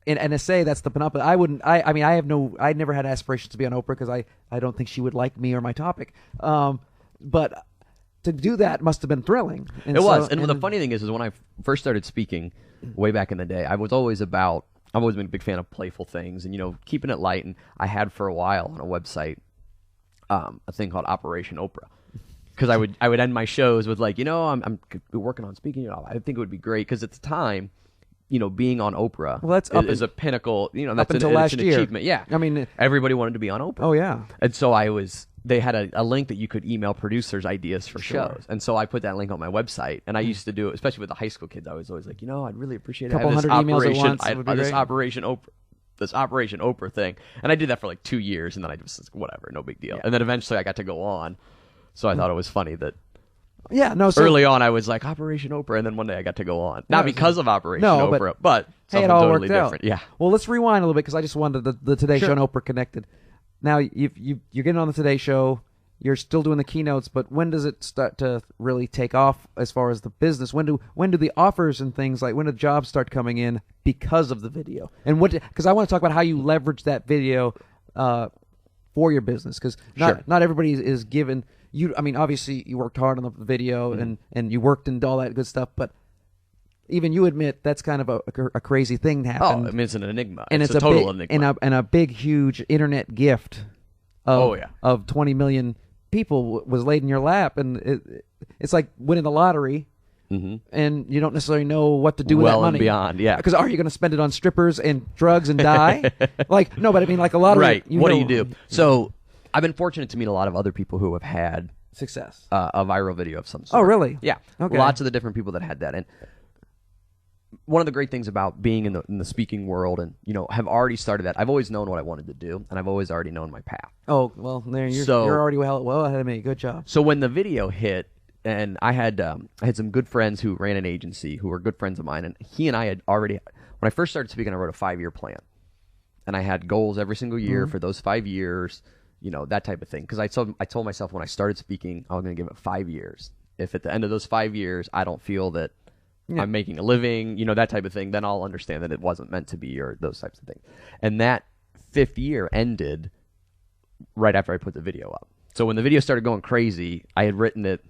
In NSA, that's the panoply. I never had aspirations to be on Oprah because I don't think she would like me or my topic. But to do that must have been thrilling. And the funny thing is when I first started speaking way back in the day, I've always been a big fan of playful things and, keeping it light. And I had for a while on a website, a thing called Operation Oprah. Because I would end my shows with like, I'm working on speaking. I think it would be great because at the time, being on Oprah Well, that's up is a pinnacle. That's until it's last an year. achievement. Yeah, I mean, everybody wanted to be on Oprah. oh yeah. And so they had a link that you could email producers ideas for shows. And so I put that link on my website. And I used to do it, especially with the high school kids. I was always like, I'd really appreciate it. Couple hundred emails at once would be this great. Operation Oprah thing. And I did that for like 2 years. And then I just, whatever, no big deal. Yeah. And then eventually I got to go on. So I thought it was funny that Yeah, no. So, early on I was like, Operation Oprah. And then one day I got to go on. Not because of Operation Oprah, but hey, something it all totally worked out. different. Yeah. Well, let's rewind a little bit because I just wanted the Today Sure. Show and Oprah connected. Now you're getting on the Today Show. You're still doing the keynotes, but when does it start to really take off as far as the business? When do the offers and things when do jobs start coming in because of the video? And because I want to talk about how you leverage that video for your business, because not everybody is given you. I mean, obviously you worked hard on the video and you worked and all that good stuff, but even you admit that's kind of a crazy thing to happen. Oh, I mean, it's an enigma. And it's a total big, enigma. and a big, huge internet gift of 20 million people was laid in your lap, and it's like winning the lottery, and you don't necessarily know what to do with that money. And beyond, yeah. Because are you going to spend it on strippers and drugs and die? No, but I mean, like a lottery. Right. What do you do? So I've been fortunate to meet a lot of other people who have had success, a viral video of some sort. Oh, really? Yeah. Okay. Lots of the different people that had that. And one of the great things about being in the speaking world and, have already started that, I've always known what I wanted to do, and I've always already known my path. Oh, well, there you're already well ahead of me. Good job. So when the video hit, and I had some good friends who ran an agency who were good friends of mine, and he and I had already, when I first started speaking, I wrote a 5-year plan. And I had goals every single year for those 5 years, that type of thing. Because I told myself when I started speaking, I was going to give it 5 years. If at the end of those 5 years, I don't feel that I'm making a living, that type of thing, then I'll understand that it wasn't meant to be, or those types of things. And that 5th year ended right after I put the video up. So when the video started going crazy, I had written it,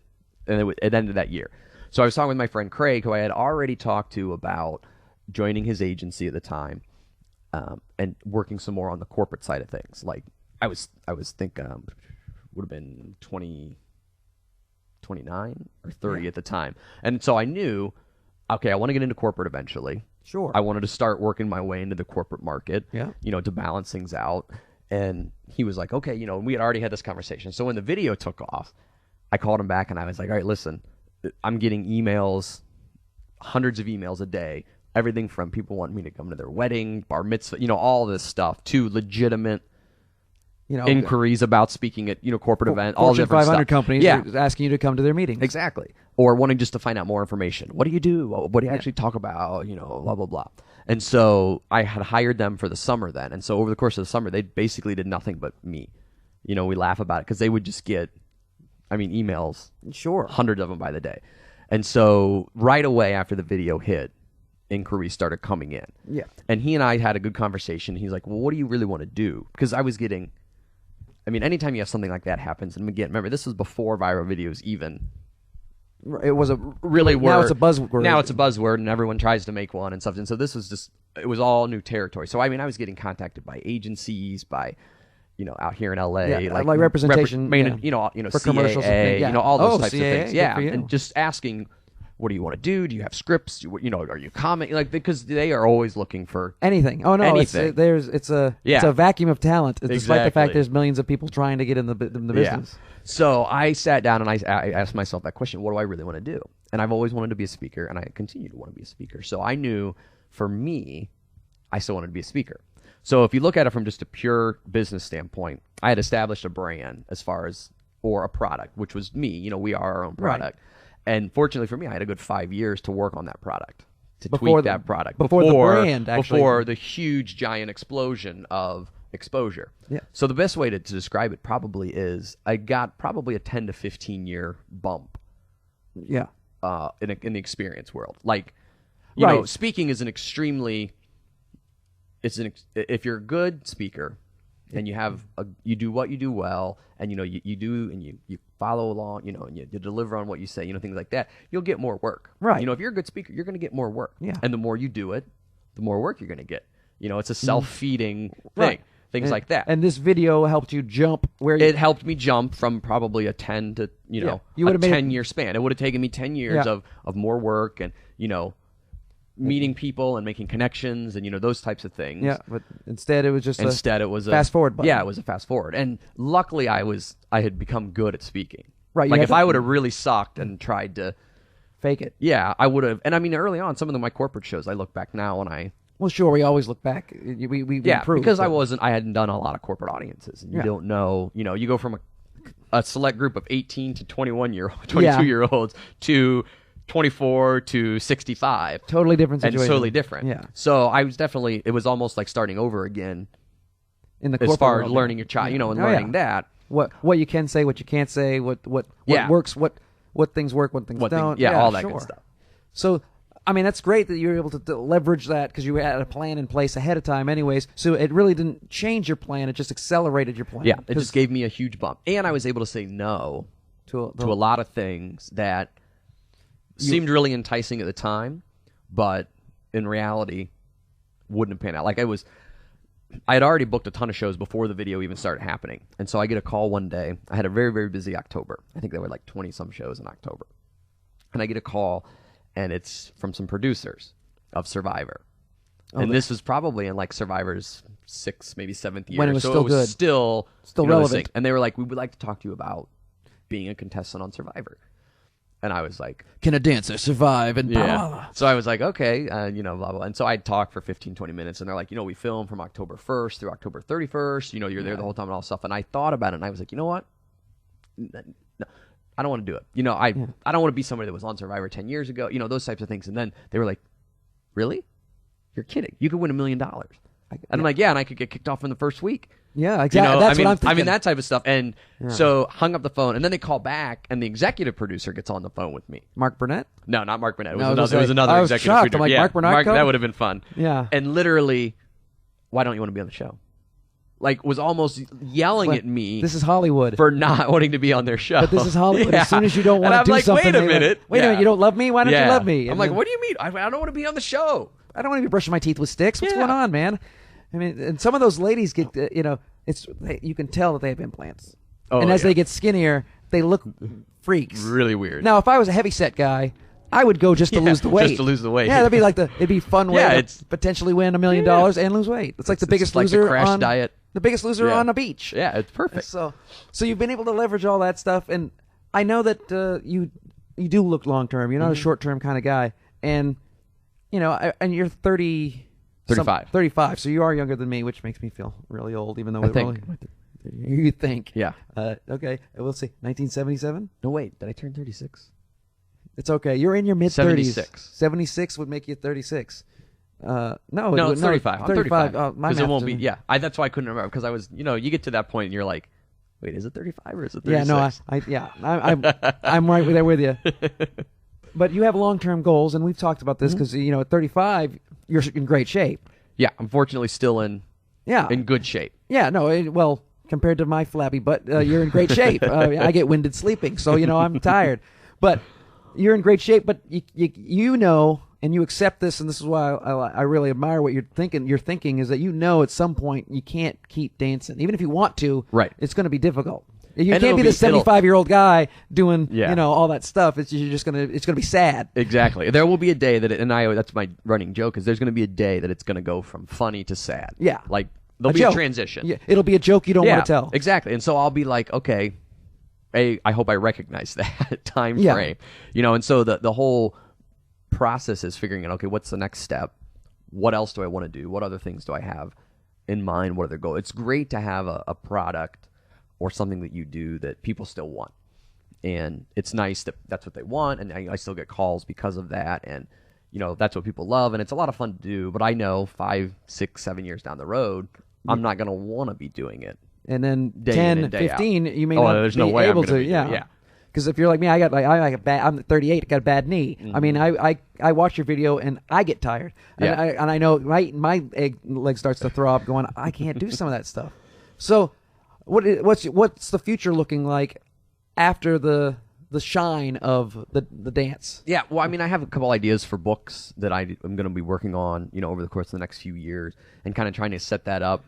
and it ended that year. So I was talking with my friend Craig, who I had already talked to about joining his agency at the time, and working some more on the corporate side of things. Like I was thinking would have been 29 or 30 at the time. And so I knew, okay, I want to get into corporate eventually. Sure. I wanted to start working my way into the corporate market, to balance things out. And he was like, okay, we had already had this conversation. So when the video took off, I called him back and I was like, all right, listen, I'm getting emails, hundreds of emails a day, everything from people wanting me to come to their wedding, bar mitzvah, all this stuff, to legitimate inquiries about speaking at corporate events, all Fortune different 500 stuff. companies are asking you to come to their meetings. Exactly. Or wanting just to find out more information. What do you do? What do you actually talk about? Blah, blah, blah. And so I had hired them for the summer then. And so over the course of the summer, they basically did nothing but me. We laugh about it because they would just get, emails. Sure. Hundreds of them by the day. And so right away after the video hit, inquiries started coming in. Yeah. And he and I had a good conversation. He's like, well, what do you really want to do? Because I was getting, anytime you have something like that happens, and again, remember, this was before viral videos even. It was really word. Now it's a buzzword. Now it's a buzzword, and everyone tries to make one and stuff. And so this was it was all new territory. So I was getting contacted by agencies, by out here in LA, like representation, for for CAA, commercials, all those types CAA, of things. Yeah, good for you. and just asking, what do you want to do? Do you have scripts? Are you commenting? Because they are always looking for anything. Oh no, anything. It's a vacuum of talent, despite the fact there's millions of people trying to get in the business. So I sat down and I asked myself that question: what do I really want to do? And I've always wanted to be a speaker, and I continue to want to be a speaker. So I knew, for me, I still wanted to be a speaker. So if you look at it from just a pure business standpoint, I had established a brand or a product, which was me. We are our own product. Right. And fortunately for me, I had a good 5 years to work on that product, tweak that product. Before the brand, actually. Before the huge, giant explosion of exposure. Yeah. So the best way to describe it probably is I got probably a 10 to 15 year bump. Yeah. In the experience world. Like, you know, speaking is an extremely... if you're a good speaker and you do what you do well, and you follow along, and you deliver on what you say, things like that, you'll get more work. Right. If you're a good speaker, you're going to get more work. Yeah. And the more you do it, the more work you're going to get. It's a self-feeding thing. Right. Things like that. And this video helped you jump It helped me jump from probably a 10 to, you a 10-year span. It would have taken me 10 years of more work and, meeting people and making connections and those types of things. Yeah, but instead it was just it was a fast forward button. Yeah, it was a fast forward. And luckily I had become good at speaking. Right. Like if I would have really sucked and tried to fake it. Yeah, I would have. And I mean, early on, some of my corporate shows, I look back now and Well, sure, we always look back. We improve. because I hadn't done a lot of corporate audiences, and you don't know. You go from a select group of 18 to 22-year-olds to 24 to 65. Totally different situation. And totally different. Yeah. So I was definitely. It was almost like starting over again. In the as corporate far world, as learning your child, and learning that. What you can say, what you can't say, what works, what things work, what things don't. Yeah, all that sure. good stuff. So, I mean, that's great that you're able to leverage that because you had a plan in place ahead of time anyways. So it really didn't change your plan. It just accelerated your plan. Yeah, it just gave me a huge bump. And I was able to say no to a lot of things that seemed really enticing at the time, but in reality wouldn't have panned out. Like I had already booked a ton of shows before the video even started happening. And so I get a call one day. I had a very, very busy October. I think there were like 20-some shows in October. And I get a call, and it's from some producers of Survivor. And this was probably in like Survivor's 6th, maybe 7th year. When it was so still it was good. Still relevant. And they were like, we would like to talk to you about being a contestant on Survivor. And I was like, can a dancer survive? And blah, blah, blah. So I was like, okay, blah, blah. And so I'd talk for 15, 20 minutes. And they're like, we film from October 1st through October 31st. You're there the whole time and all stuff. And I thought about it, and I was like, you know what? No, I don't want to do it. I don't want to be somebody that was on Survivor 10 years ago. Those types of things. And then they were like, really? You're kidding. You could win $1 million. And I'm like, yeah, and I could get kicked off in the first week. Yeah, exactly. That's what I'm thinking. I mean, that type of stuff. And so hung up the phone, and then they call back, and the executive producer gets on the phone with me. Mark Burnett? No, not Mark Burnett. It No, was another I was executive shocked. producer. I'm like, Mark Burnett come? That would have been fun. Yeah. And literally, why don't you want to be on the show? Like, was almost yelling at me. This is Hollywood. For not wanting to be on their show. But this is Hollywood. Yeah. As soon as you don't want to do like, something. Wait a minute. Wait a minute. You don't love me? Why don't you love me? I'm like, what do you mean? I don't want to be on the show. I don't want to be brushing my teeth with sticks. What's going on, man? I mean, and some of those ladies get, you can tell that they have implants. Oh, and as they get skinnier, they look freaks. Really weird. Now, if I was a heavy-set guy, I would go just to lose the weight. Just to lose the weight. Yeah, it'd be a fun way to potentially win $1 million and lose weight. It's like the biggest loser the crash diet. The biggest loser on a beach. Yeah, it's perfect. So you've been able to leverage all that stuff, and I know that you do look long-term. You're not a short-term kind of guy, and and you're 30. 35. 35, so you are younger than me, which makes me feel really old, even though you think. Yeah. Okay, we'll see. 1977? No, wait. Did I turn 36? It's okay. You're in your mid-30s. 76. 76 would make you 36. No, it's 35. I'm 35. Because it won't be. Yeah, that's why I couldn't remember. Because I was, you get to that point and you're like, wait, is it 35 or is it 36? Yeah, no, I'm right there with you. But you have long-term goals, and we've talked about this because at 35, you're in great shape. Yeah, I'm fortunately still in good shape. Yeah, no, well, compared to my flabby butt, you're in great shape. I get winded sleeping, so I'm tired. But you're in great shape. But and you accept this, and this is why I really admire what you're thinking. Your thinking is that at some point you can't keep dancing, even if you want to. Right. It's going to be difficult. You can't be the 75-year-old guy doing all that stuff. It's gonna be sad. Exactly. There will be a day that's my running joke, is there's gonna be a day that it's gonna go from funny to sad. Yeah. Like there'll be a transition. Yeah. It'll be a joke you don't want to tell. Exactly. And so I'll be like, okay, I hope I recognize that time frame. And so the whole process is figuring out, okay, what's the next step? What else do I want to do? What other things do I have in mind? What are their goals? It's great to have a product or something that you do that people still want. And it's nice that that's what they want, and I still get calls because of that, and that's what people love, and it's a lot of fun to do, but I know 5, 6, 7 years down the road, I'm not going to want to be doing it. And then 10, 15, you may not there's be no way able I'm gonna to. be doing it. Because if you're like me, I'm 38, I got a bad knee. Mm-hmm. I mean, I watch your video and I get tired. Yeah. And I know my leg starts to throb going, I can't do some of that stuff. So what's the future looking like after the shine of the dance? Yeah, well, I mean, I have a couple ideas for books that I'm going to be working on, over the course of the next few years, and kind of trying to set that up,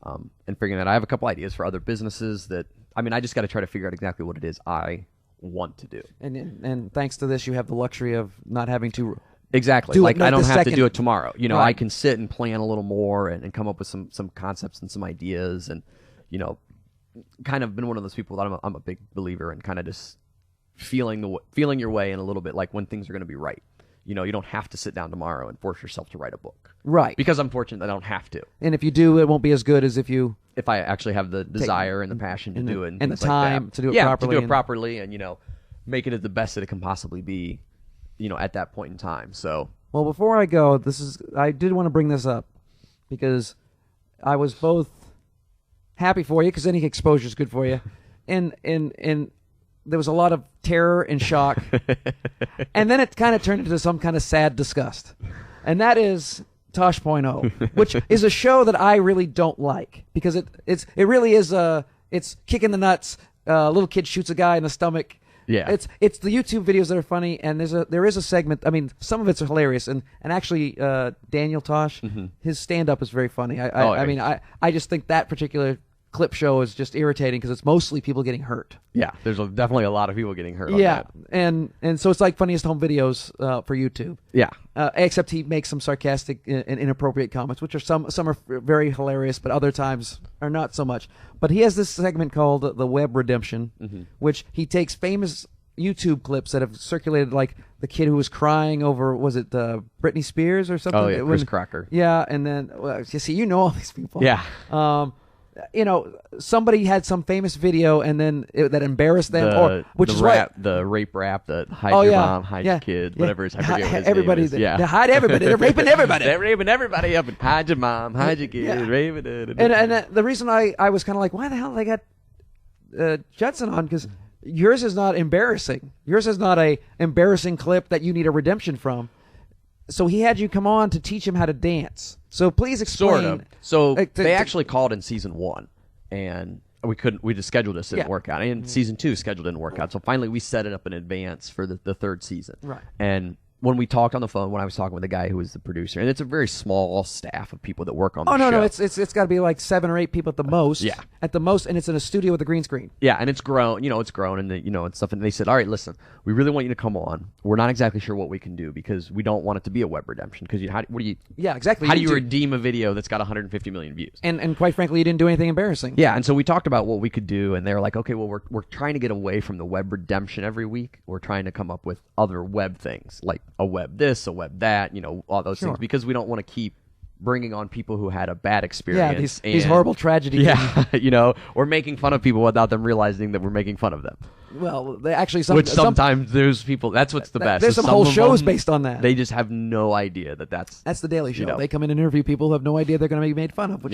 and figuring that I have a couple ideas for other businesses that, I just got to try to figure out exactly what it is I want to do. And thanks to this, you have the luxury of not having to Exactly. do it, Like I don't the have second- to do it tomorrow. You know, Right. I can sit and plan a little more and come up with some concepts and some ideas, and you know, kind of been one of those people that I'm a big believer in kind of just feeling your way in a little bit, like when things are going to be right. You know, you don't have to sit down tomorrow and force yourself to write a book. Right. Because I'm fortunate that I don't have to. And if you do, it won't be as good as If I actually have the desire and the passion to do it. and the things like time that. to do it yeah, properly. to do it properly and, you know, make it the best that it can possibly be, you know, at that point in time. So. Well, before I go, I did want to bring this up because I was both happy for you because any exposure is good for you, and there was a lot of terror and shock, and then it kind of turned into some kind of sad disgust, and that is Tosh.0, which is a show that I really don't like because it really is it's kicking the nuts. A little kid shoots a guy in the stomach. Yeah, it's the YouTube videos that are funny, and there is a segment. I mean, some of it's hilarious, and actually, Daniel Tosh, his stand up is very funny. I mean, I just think that particular clip show is just irritating because it's mostly people getting hurt. Yeah, there's definitely a lot of people getting hurt. On Yeah, that. and so it's like funniest home videos for YouTube. Yeah, except he makes some sarcastic and inappropriate comments, which are some are very hilarious, but other times are not so much. But he has this segment called the Web Redemption, which he takes famous YouTube clips that have circulated, like the kid who was crying over, was it Britney Spears or something? Oh yeah, Chris Crocker. Yeah, and then you see, you know all these people. Yeah. You know, somebody had some famous video and then that embarrassed them, the rape rap that hide your mom, hide your kid, whatever it is. I forget what his everybody, name is. They hide everybody. They're raping everybody. They're raping everybody up and hide your mom, hide your kid, raping it. And the reason I was kind of like, why the hell they got Judson on? Because yours is not embarrassing. Yours is not a embarrassing clip that you need a redemption from. So he had you come on to teach him how to dance. So please explain. Sort of. So they actually called in season 1, and we just scheduled this didn't work out. And season 2 schedule didn't work out. So finally we set it up in advance for the third season. Right. And when we talked on the phone, when I was talking with the guy who was the producer, and it's a very small staff of people that work on the show. No, it's got to be like 7 or 8 people at the most. Yeah. At the most, and it's in a studio with a green screen. Yeah, and it's grown, and stuff. And they said, all right, listen, we really want you to come on. We're not exactly sure what we can do because we don't want it to be a web redemption. Because Yeah, exactly. How do you redeem a video that's got 150 million views? And quite frankly, you didn't do anything embarrassing. Yeah, and so we talked about what we could do, and they were like, okay, well, we're trying to get away from the web redemption every week. We're trying to come up with other web things, like a web this, a web that, all those things, because we don't want to keep bringing on people who had a bad experience. Yeah, these horrible tragedies. Yeah, or making fun of people without them realizing that we're making fun of them. Well, they actually sometimes there's people. That's what's the best. There's some whole shows based on that. They just have no idea that's the Daily Show. They come in and interview people who have no idea they're going to be made fun of.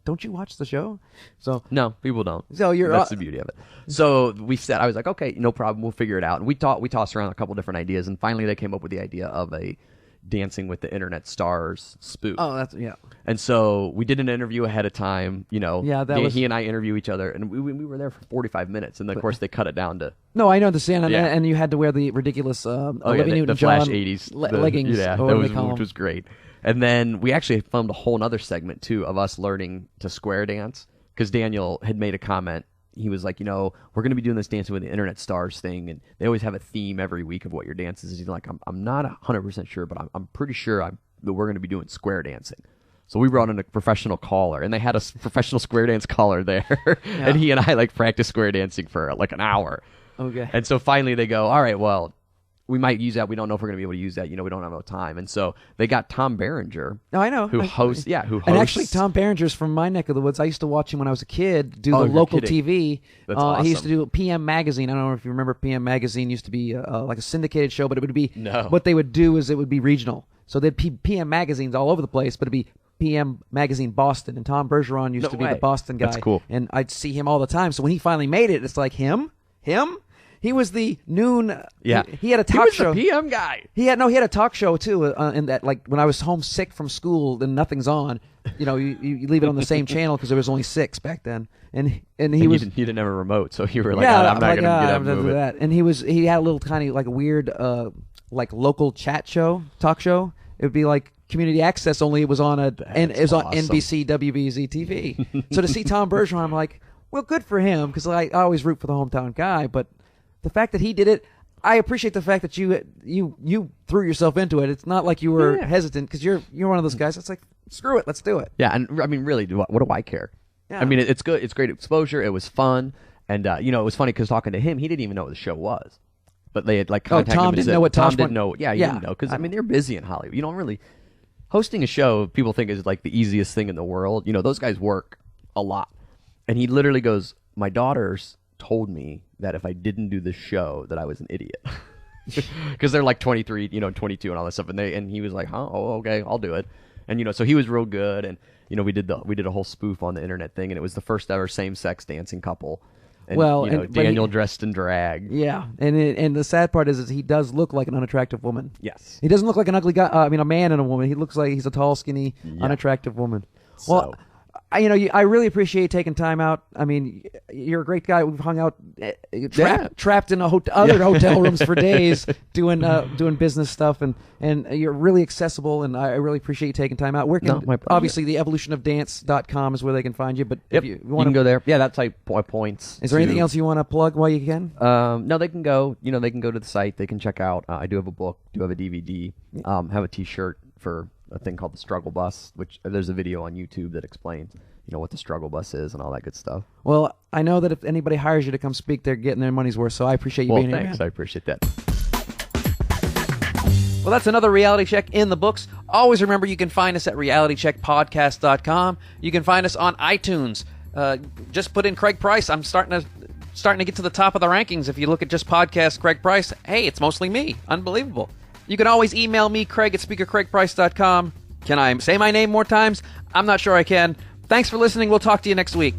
Don't you watch the show? So no, people don't. So that's the beauty of it. So I was like, okay, no problem, we'll figure it out. And we tossed around a couple different ideas, and finally they came up with the idea of a Dancing with the Internet Stars spoof. Oh, And so we did an interview ahead of time. He and I interview each other, and we were there for 45 minutes, and then of course they cut it down to. No, I understand, and you had to wear the ridiculous Olivia Newton-John Flash 80s leggings. Which was great. And then we actually filmed a whole other segment too of us learning to square dance because Daniel had made a comment. He was like, we're going to be doing this Dancing with the Internet Stars thing, and they always have a theme every week of what your dance is. He's like, I'm not 100% sure, but I'm pretty sure that we're going to be doing square dancing. So we brought in a professional caller, and they had a professional square dance caller there, and he and I practiced square dancing for like an hour. Okay. And so finally they go, all right, well, we might use that. We don't know if we're going to be able to use that. We don't have no time. And so they got Tom Berenger. Oh, I know. Who hosts. And actually, Tom Berenger's from my neck of the woods. I used to watch him when I was a kid do the local TV. That's awesome. He used to do PM Magazine. I don't know if you remember PM Magazine used to be like a syndicated show, but it would be. No. What they would do is it would be regional. So they'd PM Magazines all over the place, but it'd be PM Magazine Boston. And Tom Bergeron used to be the Boston guy. That's cool. And I'd see him all the time. So when he finally made it, it's like him. He was the noon. Yeah, he had a talk show. He was the PM guy. He had a talk show too. In that, like when I was homesick from school and nothing's on, you leave it on the same channel because there was only 6 back then. And you didn't have a remote, so you were like, I'm not going to get up and move it. That. And he had a little tiny like a weird local talk show. It would be like community access, only it was on on NBC WBZ TV. So to see Tom Bergeron, I'm like, well, good for him because I always root for the hometown guy, but. The fact that he did it, I appreciate the fact that you threw yourself into it. It's not like you were hesitant because you're one of those guys. It's like, screw it, let's do it. Yeah, and I mean, really, what do I care? Yeah. I mean, it's good. It's great exposure. It was fun, and it was funny because talking to him, he didn't even know what the show was. But they had contacted him. Tom and didn't said, know what Tom Tosh didn't know. Yeah, he didn't know because I mean they're busy in Hollywood. You don't really hosting a show. People think is like the easiest thing in the world. Those guys work a lot, and he literally goes, "My daughters told me that if I didn't do this show, that I was an idiot." Because they're like 23, 22, and all that stuff, and he was like, "Huh? Oh, okay, I'll do it." And so he was real good, and we did a whole spoof on the internet thing, and it was the first ever same-sex dancing couple. And, Daniel dressed in drag. Yeah, and the sad part is he does look like an unattractive woman. Yes, he doesn't look like an ugly guy. I mean, a man and a woman. He looks like he's a tall, skinny, unattractive woman. Well, I really appreciate you taking time out. I mean, you're a great guy. We've hung out trapped in other hotel rooms for days doing business stuff, and you're really accessible, and I really appreciate you taking time out. Where can obviously the evolutionofdance.com is where they can find you, but if you can go there. Yeah, that's like points. Is there anything else you want to plug while you can? No, they can go. They can go to the site. They can check out. I do have a book. Do have a DVD. Have a T-shirt for a thing called the Struggle Bus, which there's a video on YouTube that explains what the Struggle Bus is and all that good stuff. Well, I know that if anybody hires you to come speak, they're getting their money's worth, so I appreciate you being here. Thanks. I appreciate that. Well, that's another reality check in the books. Always remember you can find us at realitycheckpodcast.com. You can find us on iTunes. Just put in Craig Price. I'm starting to get to the top of the rankings. If you look at just podcast Craig Price, hey, it's mostly me. Unbelievable. You can always email me, Craig at speakercraigprice.com. Can I say my name more times? I'm not sure I can. Thanks for listening. We'll talk to you next week.